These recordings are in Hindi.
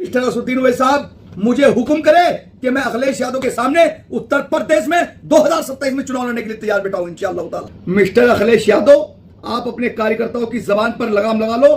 नसरुद्दीन ओवैसी साहब मुझे हुक्म करे कि मैं अखिलेश यादव के सामने उत्तर प्रदेश में 2027 में चुनाव लड़ने के लिए तैयार बैठा हूं इंशाअल्लाह ताला। मिस्टर अखिलेश यादव, आप अपने कार्यकर्ताओं की जबान पर लगाम लगा लो।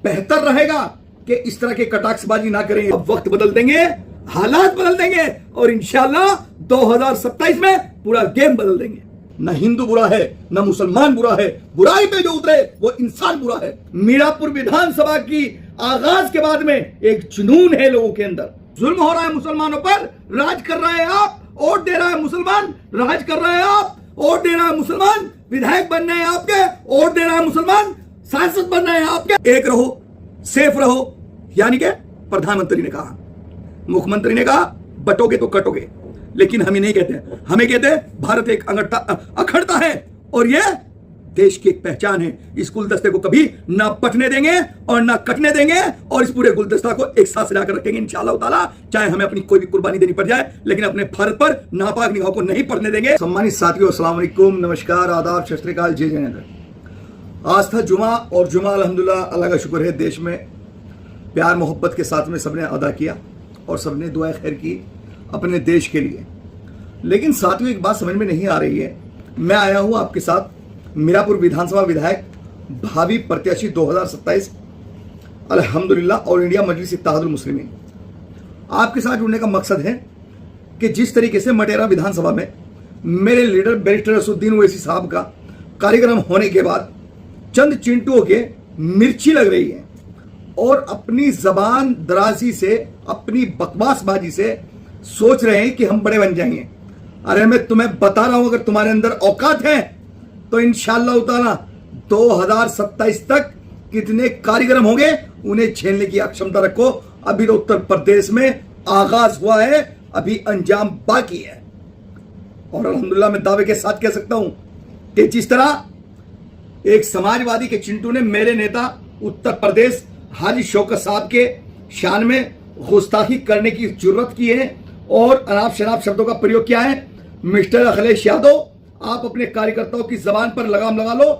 बेहतर रहेगा कि इस तरह के कटाक्षबाजी ना करें। अब वक्त बदल देंगे, हालात बदल देंगे और इंशाअल्लाह 2027 में पूरा गेम बदल देंगे। न हिंदू बुरा है, न मुसलमान बुरा है, बुराई पे जो उतरे वो इंसान बुरा है। मीरापुर विधानसभा की आगाज के बाद में एक जुनून है लोगों के अंदर। जुल्म हो रहा है मुसलमानों पर, राज कर रहे हैं आप, वोट दे रहा है मुसलमान, राज कर रहे हैं आप, वोट दे रहा है मुसलमान, विधायक बन रहे हैं आपके, वोट दे रहा है मुसलमान, सांसद बन रहे हैं आपके। एक रहो, सेफ रहो, यानी कि प्रधानमंत्री ने कहा, मुख्यमंत्री ने कहा बटोगे तो कटोगे, लेकिन हमें नहीं कहते, हमें कहते हैं भारत एक अखंडता है और यह देश की एक पहचान है। इस गुलदस्ते को कभी ना पटने देंगे और ना कटने देंगे और इस पूरे गुलदस्ता को एक साथ सजाकर रखेंगे इंशाअल्लाह ताला। चाहे हमें अपनी कोई भी कुर्बानी देनी पड़ जाए, लेकिन अपने भारत पर नापाक निगाहों को नहीं पड़ने देंगे। सम्मानित साथियों, अस्सलाम वालेकुम, नमस्कार, आदाब, सत श्री अकाल, जय जिनेंद्र। आज था जुमा और जुमा अल्हम्दुलिल्लाह अल्लाह का शुक्र है देश में प्यार मोहब्बत के साथ में सबने अदा किया और सबने दुआ खैर की अपने देश के लिए। लेकिन साथियों, एक बात समझ में नहीं आ रही है। मैं आया हूं आपके साथ मीरापुर विधानसभा विधायक भावी प्रत्याशी 2027 अल्हम्दुलिल्लाह ऑल इंडिया मजलिस इत्तेहादुल मुस्लिमीन। आपके साथ जुड़ने का मकसद है कि जिस तरीके से मटेरा विधानसभा में मेरे लीडर बैरिस्टर नसरुद्दीन ओवैसी साहब का कार्यक्रम होने के बाद चंद चिंटुओं के मिर्ची लग रही है और अपनी जबान दराजी से, अपनी बकवासबाजी से सोच रहे हैं कि हम बड़े बन जाएंगे। अरे मैं तुम्हें बता रहा हूं, अगर तुम्हारे अंदर औकात है तो इंशाअल्लाह ताला 2027 तक कितने कार्यक्रम होंगे उन्हें झेलने की क्षमता रखो। अभी तो उत्तर प्रदेश में आगाज हुआ है, अभी अंजाम बाकी है। और अल्हम्दुलिल्लाह मैं दावे के साथ कह सकता हूं कि जिस तरह एक समाजवादी के चिंटू ने मेरे नेता उत्तर प्रदेश हाजी शौकत साहब के शान में गुस्ताखी करने की जरूरत की है और अनाप शनाप शब्दों का प्रयोग किया है, मिस्टर अखिलेश यादव, आप अपने कार्यकर्ताओं की जबान पर लगाम लगा लो।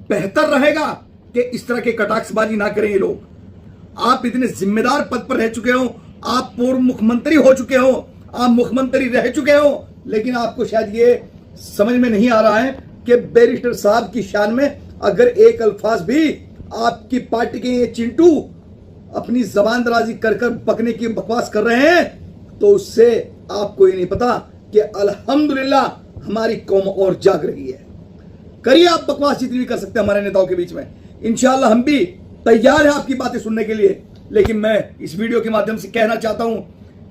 बेहतर रहेगा कि इस तरह के कटाक्षबाजी ना करें ये लोग। आप इतने जिम्मेदार पद पर रह चुके हो, आप पूर्व मुख्यमंत्री हो चुके हो, आप मुख्यमंत्री रह चुके हो, लेकिन आपको शायद ये समझ में नहीं आ रहा है कि बैरिस्टर साहब की शान में अगर एक अल्फाज भी आपकी पार्टी के ये चिंटू अपनी जबान दराजी कर कर बकने की बकवास कर रहे हैं तो उससे आपको ये नहीं पता कि अल्हम्दुलिल्लाह हमारी कौम और जाग रही है। करिए आप बकवास जितनी भी कर सकते हैं हमारे नेताओं के बीच में, इंशाअल्लाह हम भी तैयार हैं आपकी बातें सुनने के लिए। लेकिन मैं इस वीडियो के माध्यम से कहना चाहता हूं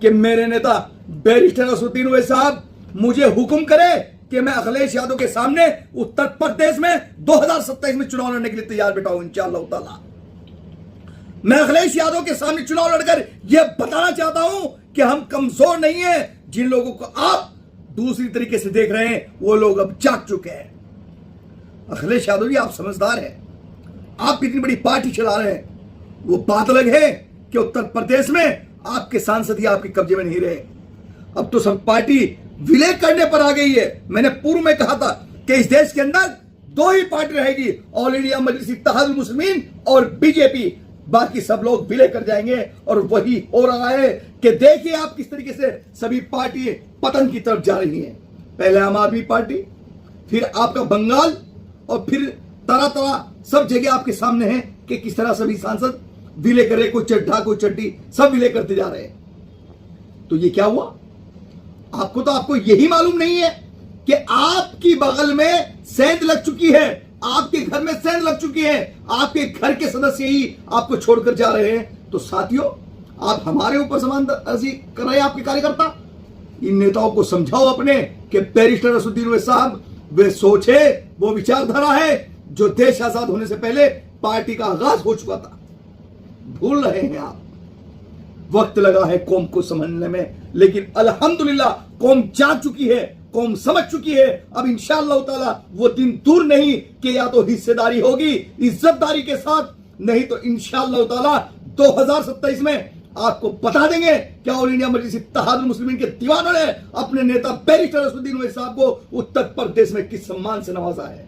कि मेरे नेता बैरिस्टर नसरुद्दीन ओवैसी साहब मुझे हुक्म करे कि मैं अखिलेश यादव के सामने उत्तर प्रदेश में 2027 में चुनाव लड़ने के लिए तैयार बैठा हूं इंशाअल्लाह ताला। मैं अखिलेश यादव के सामने चुनाव लड़कर यह बताना चाहता हूं कि हम कमजोर नहीं है। जिन लोगों को आप दूसरी तरीके से देख रहे हैं वो लोग अब जाग चुके हैं। अखिलेश यादव जी, आप समझदार हैं, आप कितनी बड़ी पार्टी चला रहे हैं। वो बात अलग है कि उत्तर प्रदेश में आपके सांसद ही आपके कब्जे में नहीं रहे। अब तो सब पार्टी विलय करने पर आ गई है। मैंने पूर्व में कहा था कि इस देश के अंदर दो ही पार्टी रहेगी, ऑल इंडिया मजलिस इत्तेहादुल मुस्लिमीन और बीजेपी। बाकी सब लोग विलय कर जाएंगे और वही हो रहा है कि देखिए आप किस तरीके से सभी पार्टी पतन की तरफ जा रही हैं। पहले आम आदमी पार्टी, फिर आपका बंगाल और फिर तरह तरह सब जगह आपके सामने है कि किस तरह सभी सांसद विलय कर रहे, कोई चड्ढा कोई चड्डी, सब विलय करते जा रहे हैं। तो ये क्या हुआ? आपको यही मालूम नहीं है कि आपकी बगल में सेंध लग चुकी है, आपके घर में सेंध लग चुकी है, आपके घर के सदस्य ही आपको छोड़कर जा रहे हैं। तो साथियों, आप हमारे ऊपर जबानदराजी कर रहे हैं आपके कार्यकर्ता। इन नेताओं को समझाओ अपने कि बैरिस्टर नसरुद्दीन ओवैसी साहब वे सोच है, वो विचारधारा है जो देश आजाद होने से पहले पार्टी का आगाज हो चुका था। भूल रहे हैं आप। वक्त लगा है कौम को समझने में, लेकिन अल्हम्दुलिल्लाह कौम जाग चुकी है, कौम समझ चुकी है। अब इंशाअल्लाह ताला वो दिन दूर नहीं कि या तो हिस्सेदारी होगी इज्जतदारी के साथ, नहीं तो इंशाअल्लाह ताला 2027 में आपको बता देंगे कि ऑल इंडिया मजलिस इत्तेहादुल मुस्लिमीन के दीवानों ने अपने नेता बैरिस्टर नसरुद्दीन ओवैसी साहब को उत्तर प्रदेश में किस सम्मान से नवाजा है।